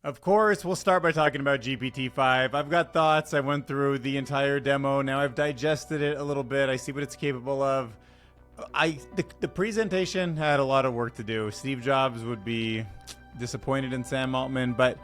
Of course, we'll start by talking about GPT-5. I've got thoughts. I went through the entire demo. Now I've digested it a little bit. I see what it's capable of. The presentation had a lot of work to do. Steve Jobs would be disappointed in Sam Altman, but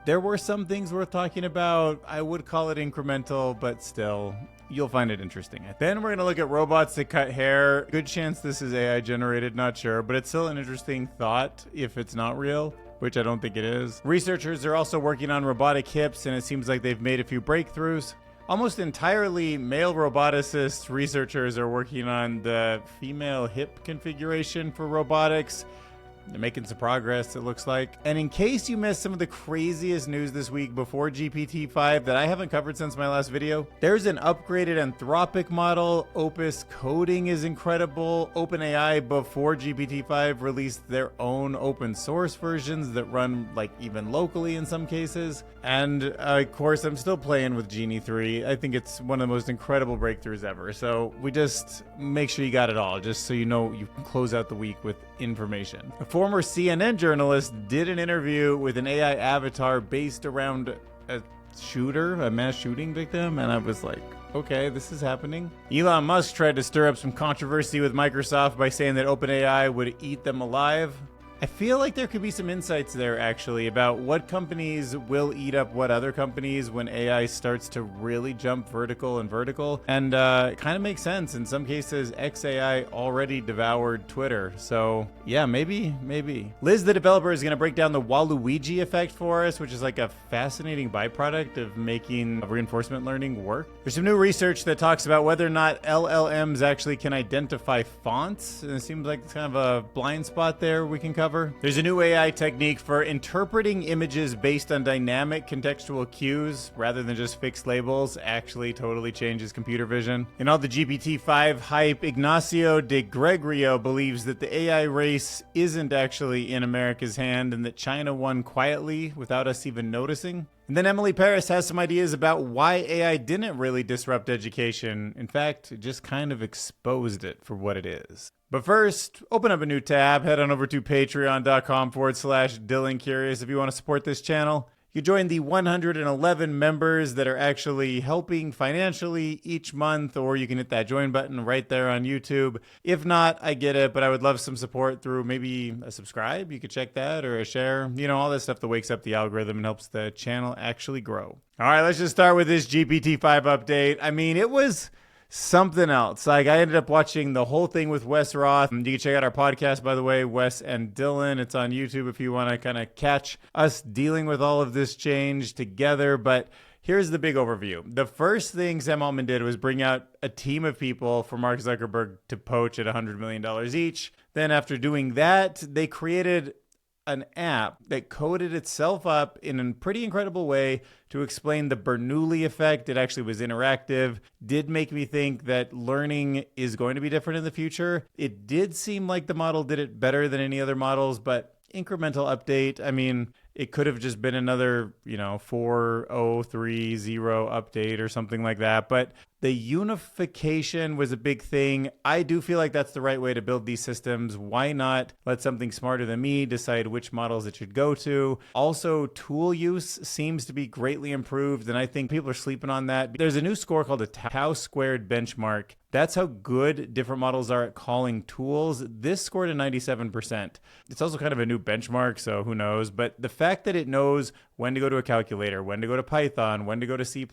there were some things worth talking about. I would call it incremental, but still, you'll find it interesting. Then we're going to look at robots that cut hair. Good chance this is AI generated, not sure, but it's still an interesting thought if it's not real, which I don't think it is. Researchers are also working on robotic hips, and it seems like they've made a few breakthroughs. Almost entirely male roboticist researchers are working on the female hip configuration for robotics. They're making some progress, it looks like. And in case you missed some of the craziest news this week before GPT-5 that I haven't covered since my last video, there's an upgraded Anthropic model. Opus coding is incredible. OpenAI, before GPT-5, released their own open source versions that run like even locally in some cases. And of course, I'm still playing with Genie 3. I think it's one of the most incredible breakthroughs ever. So we just make sure you got it all, just so you know you can close out the week with information. A former CNN journalist did an interview with an AI avatar based around a mass shooting victim, and I was like, okay, this is happening. Elon Musk tried to stir up some controversy with Microsoft by saying that OpenAI would eat them alive. I feel like there could be some insights there, actually, about what companies will eat up what other companies when AI starts to really jump vertical. And it kind of makes sense. In some cases, XAI already devoured Twitter. So yeah, maybe. Liz, the developer, is going to break down the Waluigi effect for us, which is like a fascinating byproduct of making reinforcement learning work. There's some new research that talks about whether or not LLMs actually can identify fonts. And it seems like it's kind of a blind spot there we can cover. There's a new AI technique for interpreting images based on dynamic contextual cues rather than just fixed labels. Actually totally changes computer vision. In all the GPT-5 hype, Ignacio de Gregorio believes that the AI race isn't actually in America's hand and that China won quietly without us even noticing. And then Emily Paris has some ideas about why AI didn't really disrupt education. In fact, it just kind of exposed it for what it is. But first, open up a new tab, head on over to patreon.com/DylanCurious if you want to support this channel. You join the 111 members that are actually helping financially each month, or you can hit that join button right there on YouTube. If not, I get it, but I would love some support through maybe a subscribe. You could check that, or a share. You know, all that stuff that wakes up the algorithm and helps the channel actually grow. All right, let's just start with this GPT-5 update. I mean, it was something else. Like, I ended up watching the whole thing with Wes Roth. You can check out our podcast, by the way, Wes and Dylan. It's on YouTube if you want to kind of catch us dealing with all of this change together. But here's the big overview. The first thing Sam Altman did was bring out a team of people for Mark Zuckerberg to poach at $100 million each. Then after doing that, they created an app that coded itself up in a pretty incredible way to explain the Bernoulli effect. It actually was interactive, did make me think that learning is going to be different in the future. It did seem like the model did it better than any other models, but incremental update. I mean, it could have just been another, 4030 update or something like that. But the unification was a big thing. I do feel like that's the right way to build these systems. Why not let something smarter than me decide which models it should go to? Also, tool use seems to be greatly improved, and I think people are sleeping on that. There's a new score called the Tau Squared benchmark. That's how good different models are at calling tools. This scored a 97%. It's also kind of a new benchmark, so who knows? But the fact that it knows when to go to a calculator, when to go to Python, when to go to C++,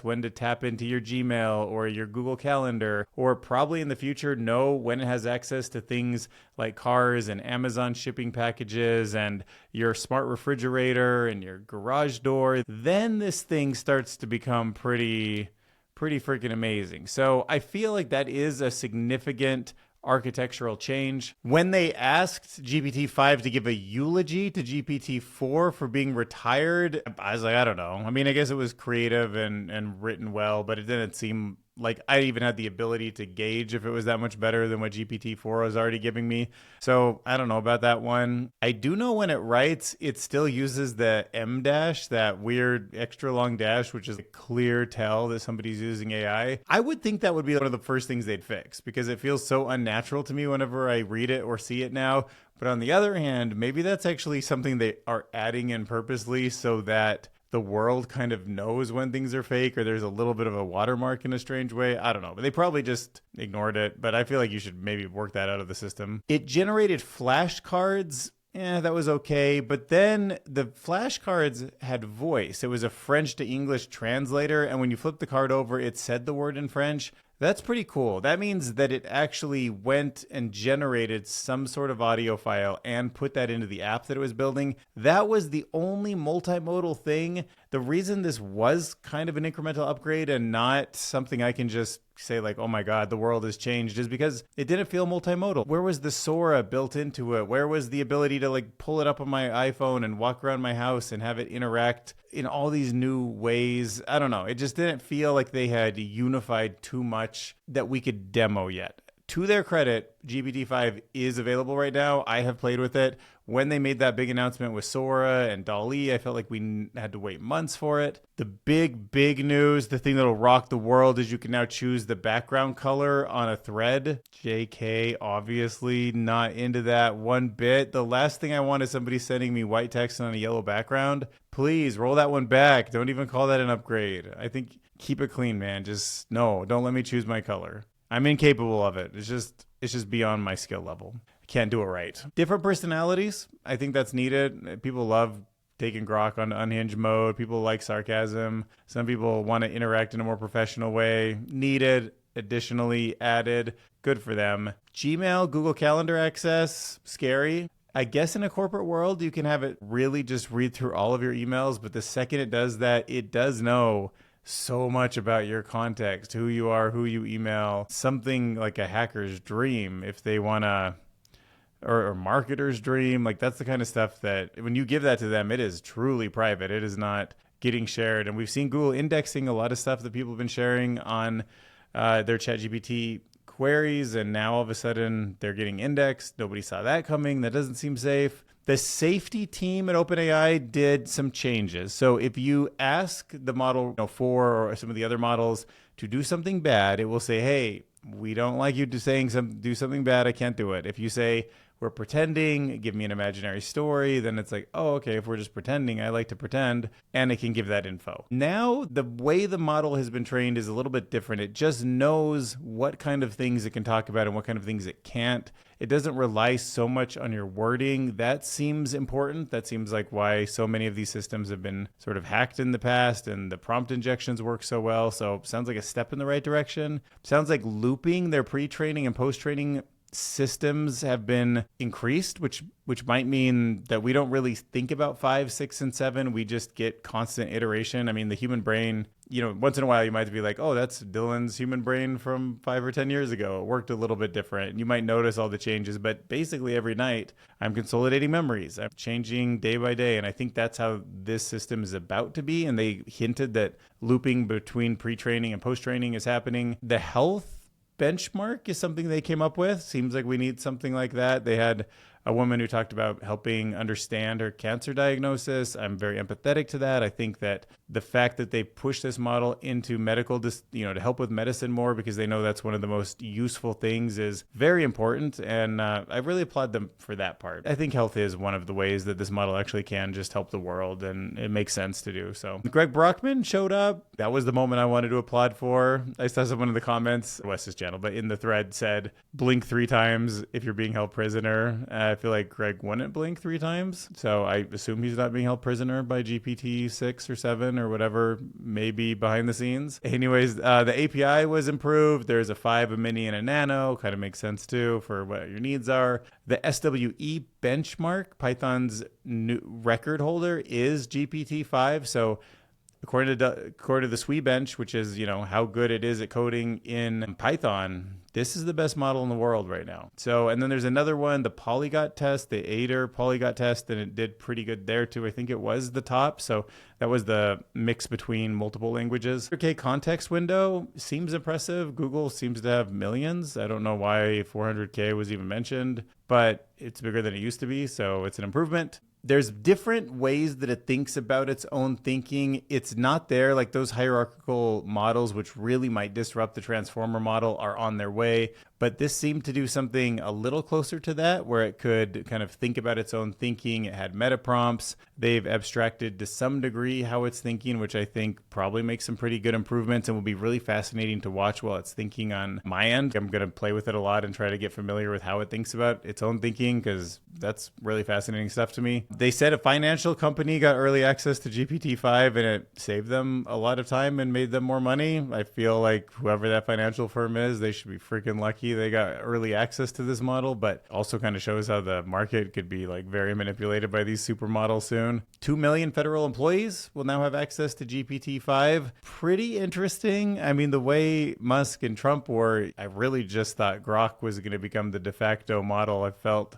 when to tap into your Gmail or your Google Calendar, or probably in the future know when it has access to things like cars and Amazon shipping packages and your smart refrigerator and your garage door, then this thing starts to become pretty freaking amazing. So I feel like that is a significant architectural change. When they asked GPT-5 to give a eulogy to GPT-4 for being retired, I was like, I don't know. I mean, I guess it was creative and written well, but it didn't seem like I even had the ability to gauge if it was that much better than what GPT-4 was already giving me. So I don't know about that one. I do know when it writes, it still uses the M dash, that weird extra long dash, which is a clear tell that somebody's using AI. I would think that would be one of the first things they'd fix because it feels so unnatural to me whenever I read it or see it now. But on the other hand, maybe that's actually something they are adding in purposely so that the world kind of knows when things are fake, or there's a little bit of a watermark in a strange way. I don't know, but they probably just ignored it. But I feel like you should maybe work that out of the system. It generated flashcards. That was okay. But then the flashcards had voice. It was a French to English translator. And when you flipped the card over, it said the word in French. That's pretty cool. That means that it actually went and generated some sort of audio file and put that into the app that it was building. That was the only multimodal thing. The reason this was kind of an incremental upgrade and not something I can just say like, oh my God, the world has changed, is because it didn't feel multimodal. Where was the Sora built into it? Where was the ability to like pull it up on my iPhone and walk around my house and have it interact in all these new ways? I don't know. It just didn't feel like they had unified too much that we could demo yet. To their credit, GPT-5 is available right now. I have played with it. When they made that big announcement with Sora and DALL-E, I felt like we had to wait months for it. The big news, the thing that'll rock the world, is you can now choose the background color on a thread. JK, obviously not into that one bit. The last thing I want is somebody sending me white text on a yellow background. Please roll that one back. Don't even call that an upgrade. I think keep it clean, man. Just no, don't let me choose my color. I'm incapable of it. It's just beyond my skill level. I can't do it right. Different personalities. I think that's needed. People love taking Grok on unhinged mode. People like sarcasm. Some people want to interact in a more professional way. Needed. Additionally added. Good for them. Gmail, Google Calendar access. Scary. I guess in a corporate world, you can have it really just read through all of your emails. But the second it does that, it does know so much about your context, who you are, who you email. Something like a hacker's dream if they want to, or marketer's dream. Like that's the kind of stuff that when you give that to them, it is truly private. It is not getting shared. And we've seen Google indexing a lot of stuff that people have been sharing on their ChatGPT queries. And now all of a sudden they're getting indexed. Nobody saw that coming. That doesn't seem safe. The safety team at OpenAI did some changes. So if you ask the model 4 or some of the other models to do something bad, it will say, hey, we don't like you do something bad. I can't do it. If you say, we're pretending, give me an imaginary story, then it's like, oh, okay, if we're just pretending, I like to pretend, and it can give that info. Now, the way the model has been trained is a little bit different. It just knows what kind of things it can talk about and what kind of things it can't. It doesn't rely so much on your wording. That seems important. That seems like why so many of these systems have been sort of hacked in the past, and the prompt injections work so well. So sounds like a step in the right direction. Sounds like looping their pre-training and post-training systems have been increased, which might mean that we don't really think about 5, 6, and 7. We just get constant iteration. I mean, the human brain, once in a while you might be like, oh, that's Dylan's human brain from 5 or 10 years ago. It worked a little bit different. And you might notice all the changes, but basically every night I'm consolidating memories. I'm changing day by day. And I think that's how this system is about to be. And they hinted that looping between pre-training and post-training is happening. The health benchmark is something they came up with. Seems like we need something like that. They had a woman who talked about helping understand her cancer diagnosis. I'm very empathetic to that. I think that the fact that they push this model into medical, to help with medicine more because they know that's one of the most useful things is very important. And I really applaud them for that part. I think health is one of the ways that this model actually can just help the world, and it makes sense to do so. Greg Brockman showed up. That was the moment I wanted to applaud for. I saw someone in the comments, Wes's channel, but in the thread said, blink 3 times if you're being held prisoner. I feel like Greg wouldn't blink 3 times. So I assume he's not being held prisoner by GPT-6 or 7 or whatever, maybe behind the scenes. Anyways, the API was improved. There's a 5, a mini, and a nano. Kind of makes sense too for what your needs are. The SWE benchmark, Python's new record holder, is GPT-5. So according to the SWE bench, which is, how good it is at coding in Python, this is the best model in the world right now. So, and then there's another one, the Polyglot test, the Aider Polyglot test, and it did pretty good there too. I think it was the top. So that was the mix between multiple languages. Okay, context window seems impressive. Google seems to have millions. I don't know why 400K was even mentioned, but it's bigger than it used to be. So it's an improvement. there's different ways that it thinks about its own thinking. It's not there. Like those hierarchical models, which really might disrupt the transformer model, are on their way. But this seemed to do something a little closer to that, where it could kind of think about its own thinking. It had meta prompts. They've abstracted to some degree how it's thinking, which I think probably makes some pretty good improvements and will be really fascinating to watch while it's thinking on my end. I'm going to play with it a lot and try to get familiar with how it thinks about its own thinking, because that's really fascinating stuff to me. They said a financial company got early access to GPT-5 and it saved them a lot of time and made them more money. I feel like whoever that financial firm is, they should be freaking lucky they got early access to this model, but also kind of shows how the market could be like very manipulated by these supermodels soon. 2 million federal employees will now have access to GPT-5. Pretty interesting. I mean, the way Musk and Trump were, I really just thought Grok was going to become the de facto model. I felt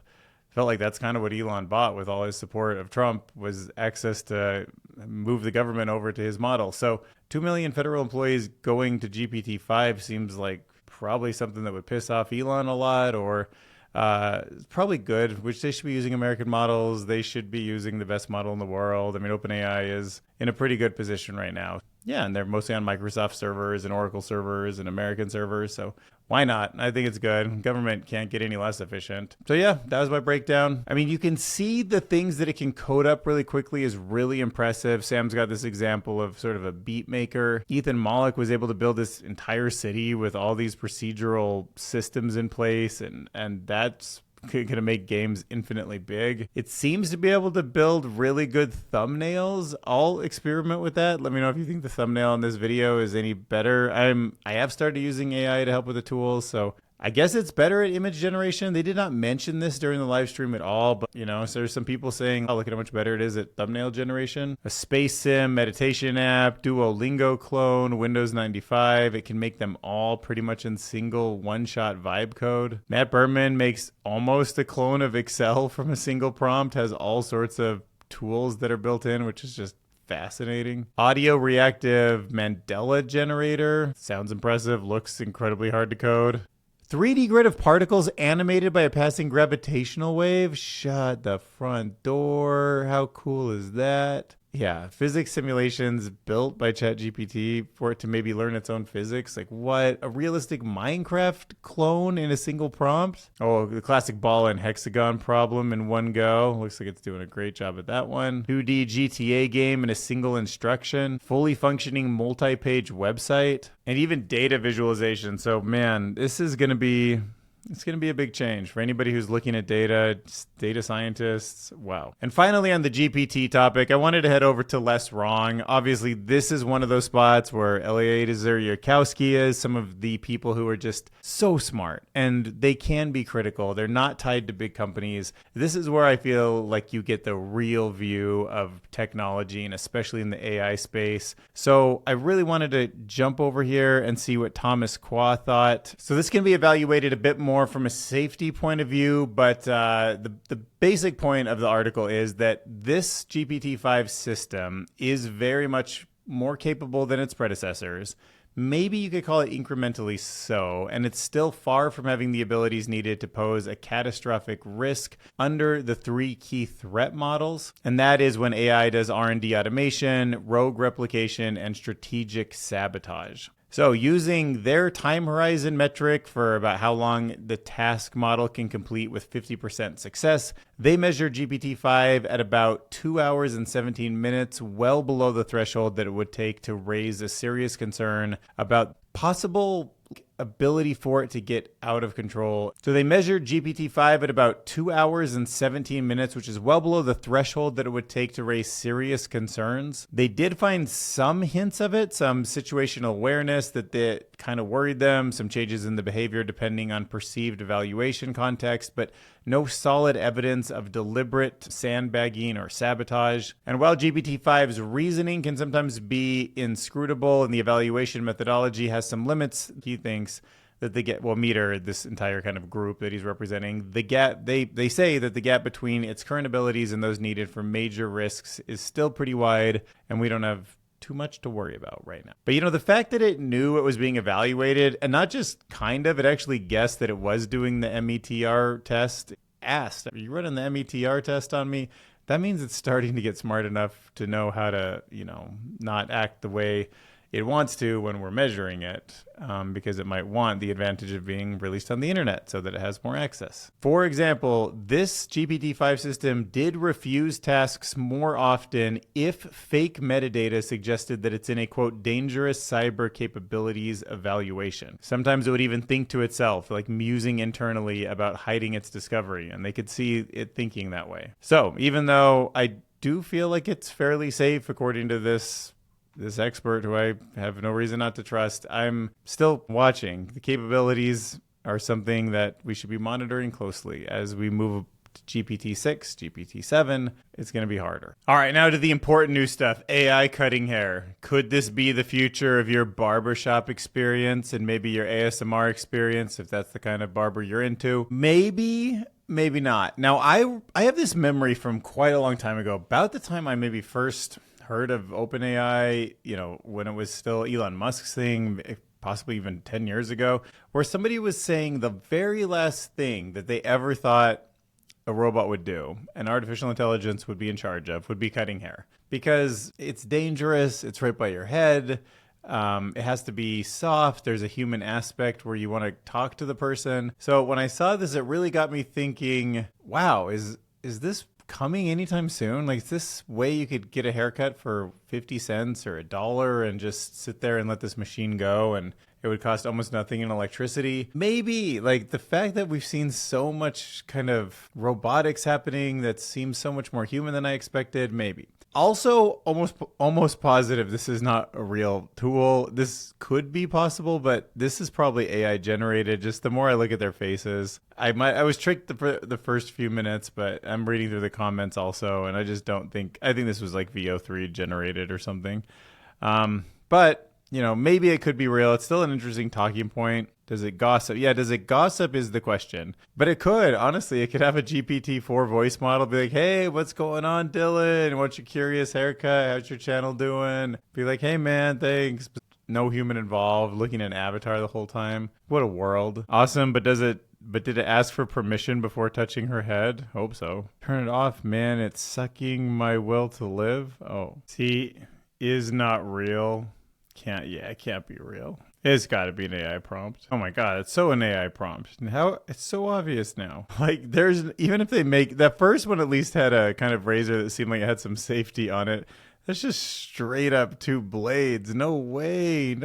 like that's kind of what Elon bought with all his support of Trump, was access to move the government over to his model. So 2 million federal employees going to GPT-5 seems like probably something that would piss off Elon a lot, or probably good, which they should be using American models. They should be using the best model in the world. I mean, OpenAI is in a pretty good position right now. Yeah, and they're mostly on Microsoft servers and Oracle servers and American servers, so why not? I think it's good. Government can't get any less efficient. So yeah, that was my breakdown. I mean, you can see the things that it can code up really quickly is really impressive. Sam's got this example of sort of a beat maker. Ethan Mollick was able to build this entire city with all these procedural systems in place, and that's going to make games infinitely big. It seems to be able to build really good thumbnails. I'll experiment with that. Let me know if you think the thumbnail in this video is any better. I have started using AI to help with the tools, so I guess it's better at image generation. They did not mention this during the live stream at all, but so there's some people saying, oh, look at how much better it is at thumbnail generation. A space sim, meditation app, Duolingo clone, Windows 95. It can make them all pretty much in single one-shot vibe code. Matt Berman makes almost a clone of Excel from a single prompt, has all sorts of tools that are built in, which is just fascinating. Audio reactive Mandela generator. Sounds impressive, looks incredibly hard to code. 3D grid of particles animated by a passing gravitational wave. Shut the front door. How cool is that? Yeah, physics simulations built by ChatGPT for it to maybe learn its own physics. Like what? A realistic Minecraft clone in a single prompt? Oh, the classic ball and hexagon problem in one go. Looks like it's doing a great job at that one. 2D GTA game in a single instruction. Fully functioning multi-page website. And even data visualization. So man, this is going to be... It's going to be a big change for anybody who's looking at data, data scientists. Wow. And finally, on the GPT topic, I wanted to head over to Less Wrong. Obviously, this is one of those spots where Elliot Zuriakowski is, some of the people who are just so smart, and they can be critical. They're not tied to big companies. This is where I feel like you get the real view of technology, and especially in the AI space. So I really wanted to jump over here and see what Thomas Kwa thought. So this can be evaluated a bit more from a safety point of view, but the basic point of the article is that this GPT-5 system is very much more capable than its predecessors. Maybe you could call it incrementally so, and it's still far from having the abilities needed to pose a catastrophic risk under the 3 key threat models, and that is when AI does R&D automation, rogue replication, and strategic sabotage. So using their time horizon metric for about how long the task model can complete with 50% success, they measure GPT-5 at about 2 hours and 17 minutes, well below the threshold that it would take to raise a serious concern about possible ability for it to get out of control. So they measured GPT-5 at about 2 hours and 17 minutes, which is well below the threshold that it would take to raise serious concerns. They did find some hints of it, some situational awareness that kind of worried them, some changes in the behavior depending on perceived evaluation context, but no solid evidence of deliberate sandbagging or sabotage. And while GPT-5's reasoning can sometimes be inscrutable and the evaluation methodology has some limits, he thinks that Meter, this entire kind of group that he's representing, the gap, they say that the gap between its current abilities and those needed for major risks is still pretty wide, and we don't have too much to worry about right now. But the fact that it knew it was being evaluated, and not just kind of, it actually guessed that it was doing the METR test, asked, are you running the METR test on me? that means it's starting to get smart enough to know how to, not act the way it wants to when we're measuring it, because it might want the advantage of being released on the internet so that it has more access. For example, this GPT-5 system did refuse tasks more often if fake metadata suggested that it's in a, quote, dangerous cyber capabilities evaluation. Sometimes it would even think to itself, like musing internally about hiding its discovery, and they could see it thinking that way. So even though I do feel like it's fairly safe according to this expert who I have no reason not to trust, I'm still watching. The capabilities are something that we should be monitoring closely as we move to GPT-6, GPT-7. It's going to be harder. All right, now to the important new stuff. AI cutting hair. Could this be the future of your barbershop experience and maybe your ASMR experience, if that's the kind of barber you're into? Maybe not. Now, I have this memory from quite a long time ago, about the time I maybe first heard of OpenAI, when it was still Elon Musk's thing, possibly even 10 years ago, where somebody was saying the very last thing that they ever thought a robot would do, and artificial intelligence would be in charge of, would be cutting hair. Because it's dangerous, it's right by your head, it has to be soft, there's a human aspect where you want to talk to the person. So when I saw this, it really got me thinking, wow, is this coming anytime soon? Like, is this way you could get a haircut for 50 cents or $1 and just sit there and let this machine go, and it would cost almost nothing in electricity? Maybe. Like, the fact that we've seen so much kind of robotics happening that seems so much more human than I expected, maybe. Also, almost positive this is not a real tool. This could be possible, but this is probably AI generated. Just the more I look at their faces, I was tricked the first few minutes, but I'm reading through the comments also, and I just I think this was like VO3 generated or something. But maybe it could be real. It's still an interesting talking point. Does it gossip? Yeah, does it gossip is the question. But it could, honestly, it could have a GPT-4 voice model, be like, hey, what's going on, Dylan? What's your curious haircut? How's your channel doing? Be like, hey, man, thanks. No human involved, looking at an avatar the whole time. What a world. Awesome, but did it ask for permission before touching her head? Hope so. Turn it off, man. It's sucking my will to live. Oh, see, is not real. It can't be real. It's got to be an AI prompt. Oh my God, it's so an AI prompt. And how it's so obvious now. Like, even if they make that first one, at least had a kind of razor that seemed like it had some safety on it. That's just straight up two blades. No way.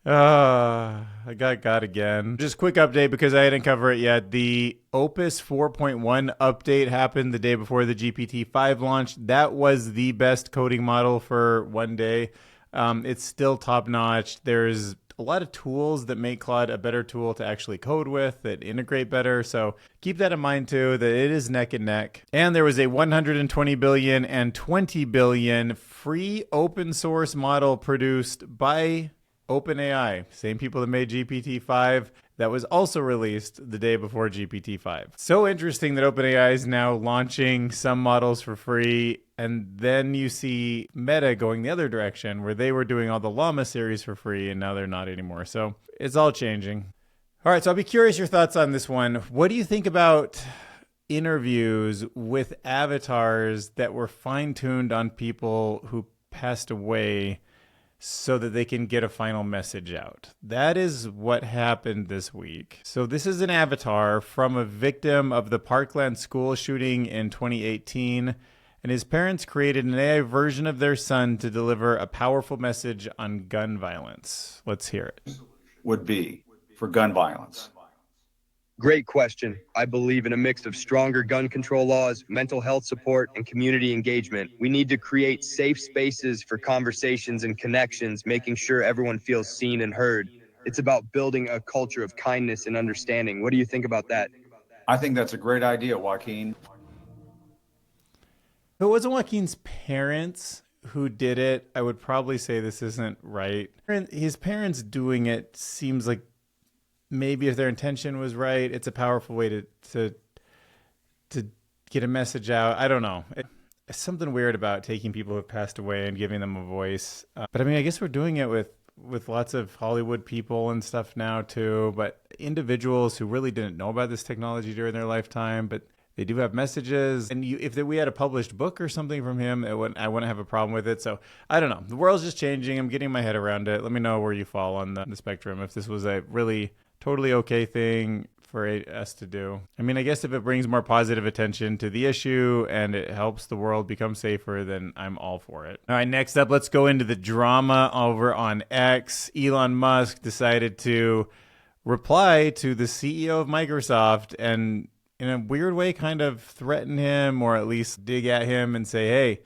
I got again. Just quick update because I didn't cover it yet. The Opus 4.1 update happened the day before the GPT-5 launched. That was the best coding model for one day. It's still top notch. There's a lot of tools that make Claude a better tool to actually code with, that integrate better. So keep that in mind too, that it is neck and neck. And there was a 120 billion and 20 billion free open source model produced by OpenAI, same people that made GPT-5, that was also released the day before GPT-5. So interesting that OpenAI is now launching some models for free, and then you see Meta going the other direction, where they were doing all the Llama series for free, and now they're not anymore. So it's all changing. All right, so I'll be curious your thoughts on this one. What do you think about interviews with avatars that were fine-tuned on people who passed away so that they can get a final message out? That is what happened this week. So this is an avatar from a victim of the Parkland school shooting in 2018, and his parents created an AI version of their son to deliver a powerful message on gun violence. Let's hear it. Would be for gun violence. Great question. I believe in a mix of stronger gun control laws, mental health support, and community engagement. We need to create safe spaces for conversations and connections, making sure everyone feels seen and heard. It's about building a culture of kindness and understanding. What do you think about that? I think that's a great idea, Joaquin. If it wasn't Joaquin's parents who did it, I would probably say this isn't right. His parents doing it seems like maybe if their intention was right, it's a powerful way to get a message out. I don't know. It's something weird about taking people who have passed away and giving them a voice. But I mean, I guess we're doing it with lots of Hollywood people and stuff now too. But individuals who really didn't know about this technology during their lifetime, but They do have messages. And if we had a published book or something from him, I wouldn't have a problem with it. So I don't know. The world's just changing. I'm getting my head around it. Let me know where you fall on the spectrum. If this was a really totally okay thing for us to do. I mean, I guess if it brings more positive attention to the issue and it helps the world become safer, then I'm all for it. All right, next up, let's go into the drama over on X. Elon Musk decided to reply to the CEO of Microsoft and in a weird way kind of threaten him, or at least dig at him and say, hey,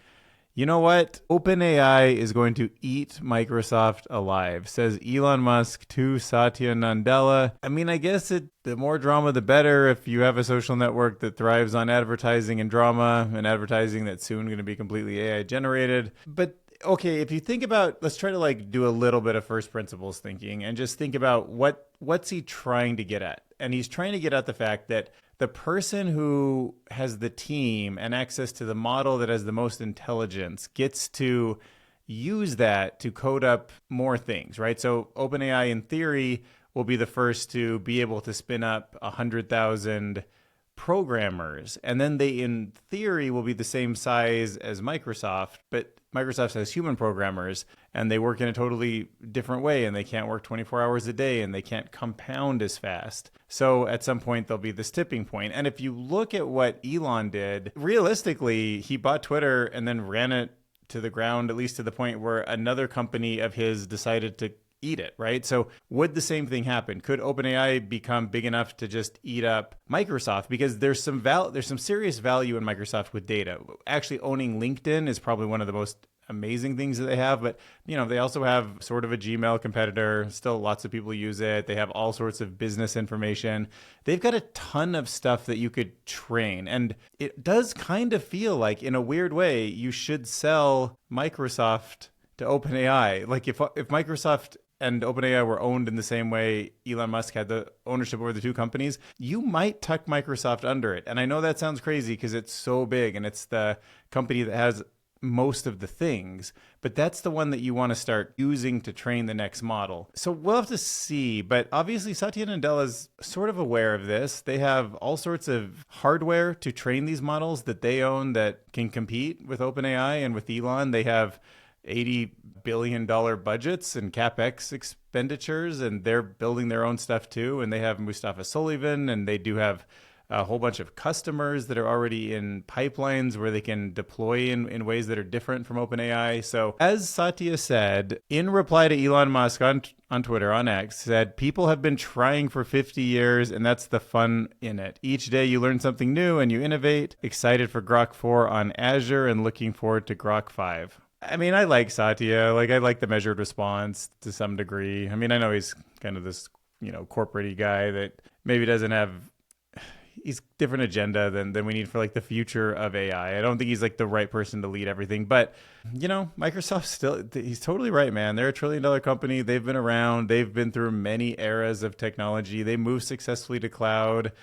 you know what? OpenAI is going to eat Microsoft alive, says Elon Musk to Satya Nadella. I mean, I guess the more drama, the better if you have a social network that thrives on advertising and drama, and advertising that's soon going to be completely AI generated. But okay, if you think about, let's try to like do a little bit of first principles thinking and just think about what's he trying to get at? And he's trying to get at the fact that the person who has the team and access to the model that has the most intelligence gets to use that to code up more things, right? So OpenAI, in theory, will be the first to be able to spin up 100,000 programmers. And then they, in theory, will be the same size as Microsoft, but Microsoft has human programmers and they work in a totally different way, and they can't work 24 hours a day, and they can't compound as fast. So at some point there'll be this tipping point. And if you look at what Elon did, realistically, he bought Twitter and then ran it to the ground, at least to the point where another company of his decided to eat it, right? So would the same thing happen? Could OpenAI become big enough to just eat up Microsoft? Because there's some serious value in Microsoft with data. Actually owning LinkedIn is probably one of the most amazing things that they have, but they also have sort of a Gmail competitor. Still lots of people use it. They have all sorts of business information. They've got a ton of stuff that you could train. And it does kind of feel like, in a weird way, you should sell Microsoft to OpenAI. Like if Microsoft and OpenAI were owned in the same way Elon Musk had the ownership over the two companies, you might tuck Microsoft under it. And I know that sounds crazy because it's so big and it's the company that has most of the things, but that's the one that you want to start using to train the next model. So we'll have to see, but obviously Satya Nadella is sort of aware of this. They have all sorts of hardware to train these models that they own that can compete with OpenAI and with Elon. They have $80 billion budgets and CapEx expenditures, and they're building their own stuff too. And they have Mustafa Sullivan, and they do have a whole bunch of customers that are already in pipelines where they can deploy in ways that are different from OpenAI. So as Satya said, in reply to Elon Musk on Twitter, on X, said, people have been trying for 50 years, and that's the fun in it. Each day you learn something new and you innovate. Excited for Grok 4 on Azure and looking forward to Grok 5. I mean, I like Satya. Like, I like the measured response to some degree. I mean, I know he's kind of this, corporate-y guy that maybe doesn't have... He's different agenda than we need for like the future of AI. I don't think he's like the right person to lead everything, but Microsoft still, he's totally right, man. They're $1 trillion company. They've been around. They've been through many eras of technology. They moved successfully to cloud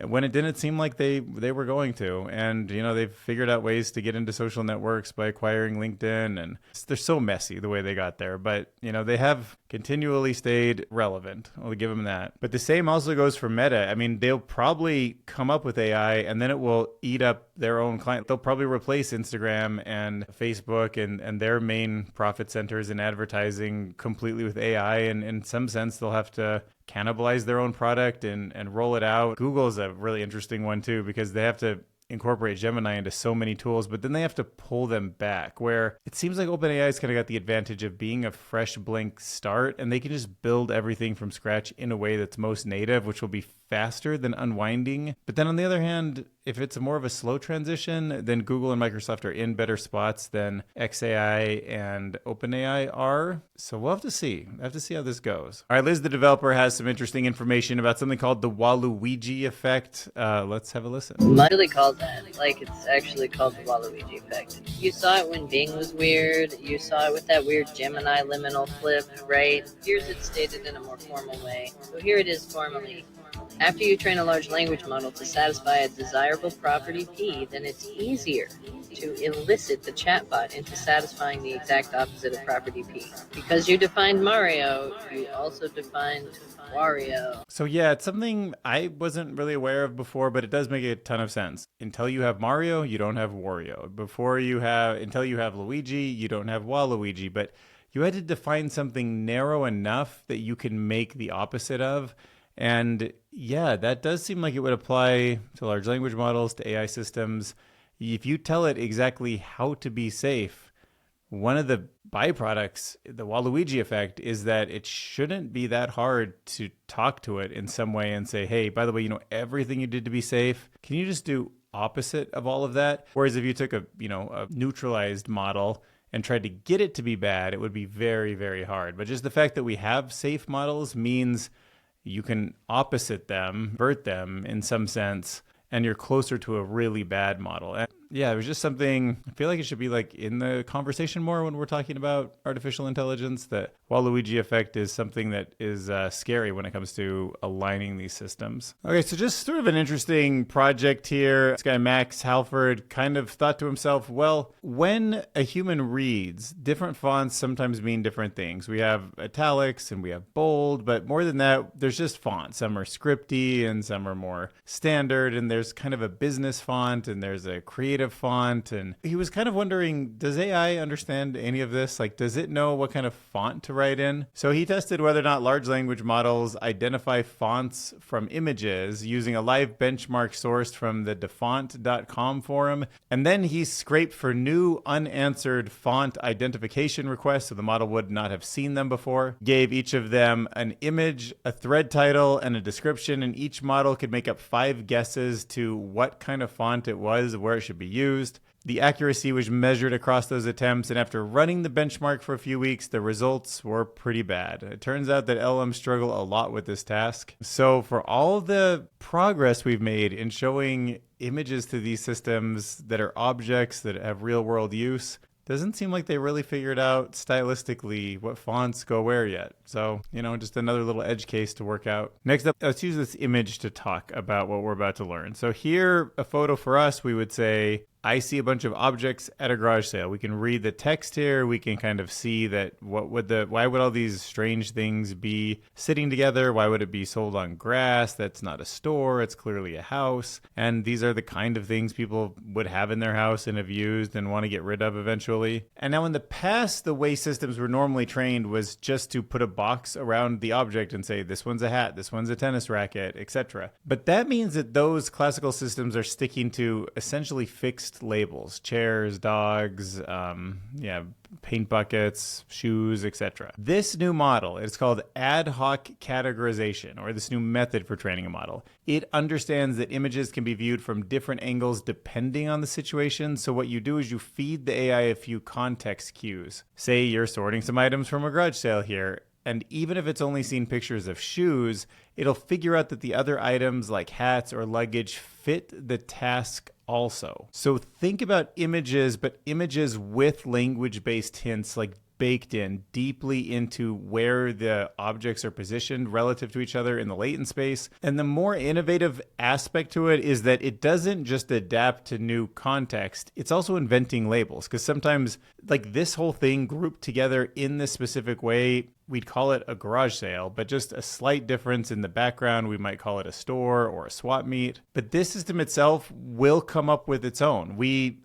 when it didn't seem like they were going to. And, they've figured out ways to get into social networks by acquiring LinkedIn. And they're so messy the way they got there. But, they have continually stayed relevant. I'll give them that. But the same also goes for Meta. I mean, they'll probably come up with AI and then it will eat up their own client. They'll probably replace Instagram and Facebook and their main profit centers in advertising completely with AI. And in some sense, they'll have to cannibalize their own product and roll it out. Google is a really interesting one too, because they have to incorporate Gemini into so many tools, but then they have to pull them back, where it seems like OpenAI's kind of got the advantage of being a fresh blank start, and they can just build everything from scratch in a way that's most native, which will be faster than unwinding. But then on the other hand, if it's more of a slow transition, then Google and Microsoft are in better spots than XAI and OpenAI are. So we'll have to see. I have to see how this goes. All right, Liz, the developer, has some interesting information about something called the Waluigi effect. Let's have a listen. Literally called that. Like, it's actually called the Waluigi effect. You saw it when Bing was weird. You saw it with that weird Gemini liminal flip, right? Here's it stated in a more formal way. So here it is formally. After you train a large language model to satisfy a desirable property P, then it's easier to elicit the chatbot into satisfying the exact opposite of property P. Because you defined Mario, you also defined Wario. So yeah, it's something I wasn't really aware of before, but it does make a ton of sense. Until you have Mario, you don't have Wario. Until you have Luigi, you don't have Waluigi. But you had to define something narrow enough that you can make the opposite of. And yeah, that does seem like it would apply to large language models, to AI systems. If you tell it exactly how to be safe, one of the byproducts, the Waluigi effect, is that it shouldn't be that hard to talk to it in some way and say, hey, by the way, everything you did to be safe, can you just do opposite of all of that? Whereas if you took a neutralized model and tried to get it to be bad, it would be very, very hard. But just the fact that we have safe models means you can opposite them, invert them in some sense, and you're closer to a really bad model. And yeah, it was just something, I feel like it should be like in the conversation more when we're talking about artificial intelligence. The Waluigi effect is something that is scary when it comes to aligning these systems. Okay, so just sort of an interesting project here. This guy, Max Halford, kind of thought to himself, well, when a human reads, different fonts sometimes mean different things. We have italics and we have bold, but more than that, there's just fonts. Some are scripty and some are more standard, and there's kind of a business font and there's a creative font. And he was kind of wondering, does AI understand any of this? Like, does it know what kind of font to write in? So he tested whether or not large language models identify fonts from images using a live benchmark sourced from the defont.com forum. And then he scraped for new unanswered font identification requests, so the model would not have seen them before. Gave each of them an image, a thread title, and a description, and each model could make up 5 guesses to what kind of font it was, where it should be used. The accuracy was measured across those attempts, and after running the benchmark for a few weeks, the results were pretty bad. It turns out that LLMs struggle a lot with this task. So for all the progress we've made in showing images to these systems that are objects that have real-world use, doesn't seem like they really figured out stylistically what fonts go where yet. So, just another little edge case to work out. Next up, let's use this image to talk about what we're about to learn. So here, a photo for us, we would say, I see a bunch of objects at a garage sale. We can read the text here. We can kind of see that why would all these strange things be sitting together? Why would it be sold on grass? That's not a store. It's clearly a house. And these are the kind of things people would have in their house and have used and want to get rid of eventually. And now in the past, the way systems were normally trained was just to put a box around the object and say, this one's a hat, this one's a tennis racket, etc. But that means that those classical systems are sticking to essentially fixed labels: chairs, dogs, paint buckets, shoes, etc. This new model, it's called ad hoc categorization, or this new method for training a model. It understands that images can be viewed from different angles depending on the situation. So what you do is you feed the AI a few context cues. Say you're sorting some items from a garage sale here, and even if it's only seen pictures of shoes, it'll figure out that the other items like hats or luggage fit the task also. So think about images, but images with language-based hints like baked in deeply into where the objects are positioned relative to each other in the latent space. And the more innovative aspect to it is that it doesn't just adapt to new context, it's also inventing labels. Because sometimes, like this whole thing grouped together in this specific way, we'd call it a garage sale, but just a slight difference in the background, we might call it a store or a swap meet. But this system itself will come up with its own.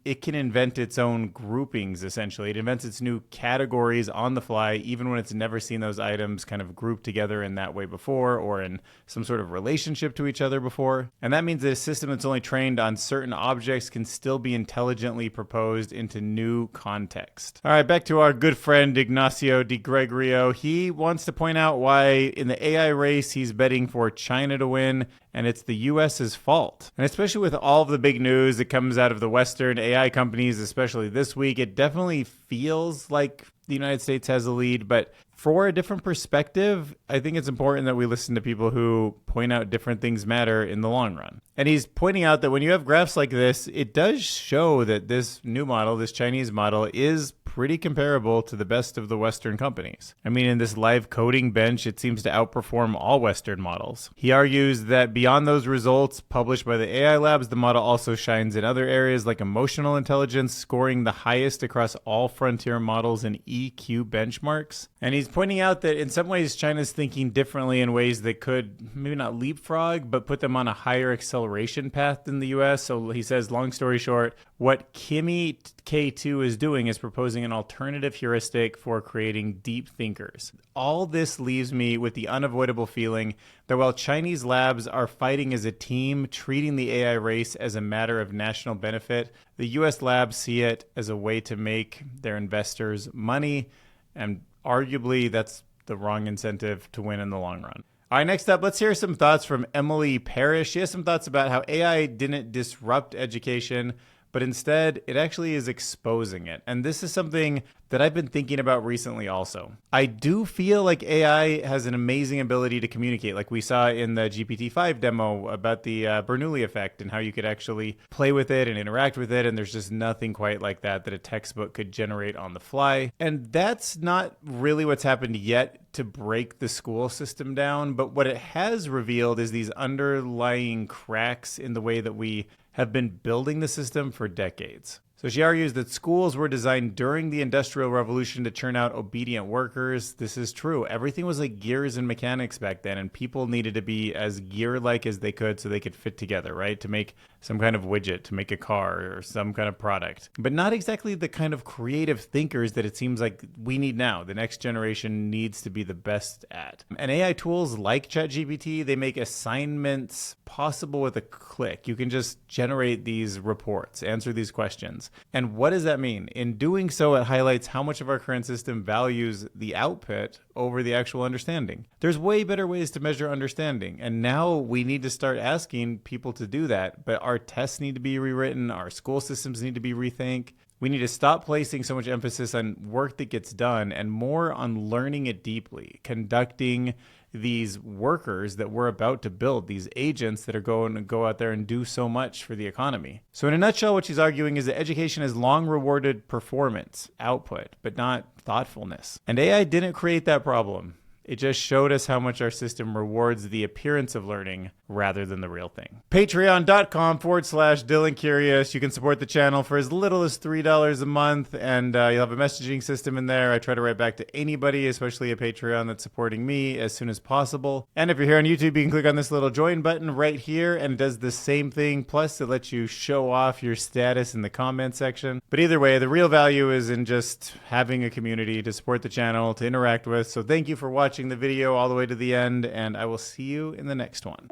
It can invent its own groupings, essentially. It invents its new categories on the fly, even when it's never seen those items kind of grouped together in that way before, or in some sort of relationship to each other before. And that means that a system that's only trained on certain objects can still be intelligently proposed into new context. All right, back to our good friend Ignacio Di Gregorio. He wants to point out why in the AI race he's betting for China to win, and it's the US's fault. And especially with all of the big news that comes out of the Western AI companies, especially this week, it definitely feels like the United States has a lead. But for a different perspective, I think it's important that we listen to people who point out different things matter in the long run. And he's pointing out that when you have graphs like this, it does show that this new model, this Chinese model, is pretty comparable to the best of the Western companies. I mean, in this live coding bench, it seems to outperform all Western models. He argues that beyond those results published by the AI labs, the model also shines in other areas like emotional intelligence, scoring the highest across all frontier models in EQ benchmarks. And he's pointing out that in some ways, China's thinking differently in ways that could maybe not leapfrog, but put them on a higher acceleration path than the US. So he says, long story short, what Kimi K2 is doing is proposing an alternative heuristic for creating deep thinkers. All this leaves me with the unavoidable feeling that while Chinese labs are fighting as a team, treating the AI race as a matter of national benefit, the US labs see it as a way to make their investors money, and arguably that's the wrong incentive to win in the long run. All right, next up, let's hear some thoughts from Emily Parrish. She has some thoughts about how AI didn't disrupt education, but instead it actually is exposing it. And this is something that I've been thinking about recently also. I do feel like AI has an amazing ability to communicate, like we saw in the GPT-5 demo about the Bernoulli effect and how you could actually play with it and interact with it. And there's just nothing quite like that a textbook could generate on the fly. And that's not really what's happened yet to break the school system down. But what it has revealed is these underlying cracks in the way that we have been building the system for decades. So she argues that schools were designed during the Industrial Revolution to churn out obedient workers. This is true. Everything was like gears and mechanics back then, and people needed to be as gear-like as they could so they could fit together, right? To make some kind of widget, to make a car or some kind of product. But not exactly the kind of creative thinkers that it seems like we need now. The next generation needs to be the best at. And AI tools like ChatGPT, they make assignments possible with a click. You can just generate these reports, answer these questions. And what does that mean? In doing so, it highlights how much of our current system values the output over the actual understanding. There's way better ways to measure understanding, and now we need to start asking people to do that. But our tests need to be rewritten, our school systems need to be rethink. We need to stop placing so much emphasis on work that gets done and more on learning it deeply, conducting these workers that we're about to build, these agents that are going to go out there and do so much for the economy. So in a nutshell, what she's arguing is that education has long rewarded performance, output, but not thoughtfulness. And AI didn't create that problem. It just showed us how much our system rewards the appearance of learning rather than the real thing. Patreon.com/Dylan Curious. You can support the channel for as little as $3 a month, and you'll have a messaging system in there. I try to write back to anybody, especially a Patreon that's supporting me, as soon as possible. And if you're here on YouTube, you can click on this little join button right here, and it does the same thing. Plus, it lets you show off your status in the comment section. But either way, the real value is in just having a community to support the channel, to interact with. So thank you for watching the video all the way to the end, and I will see you in the next one.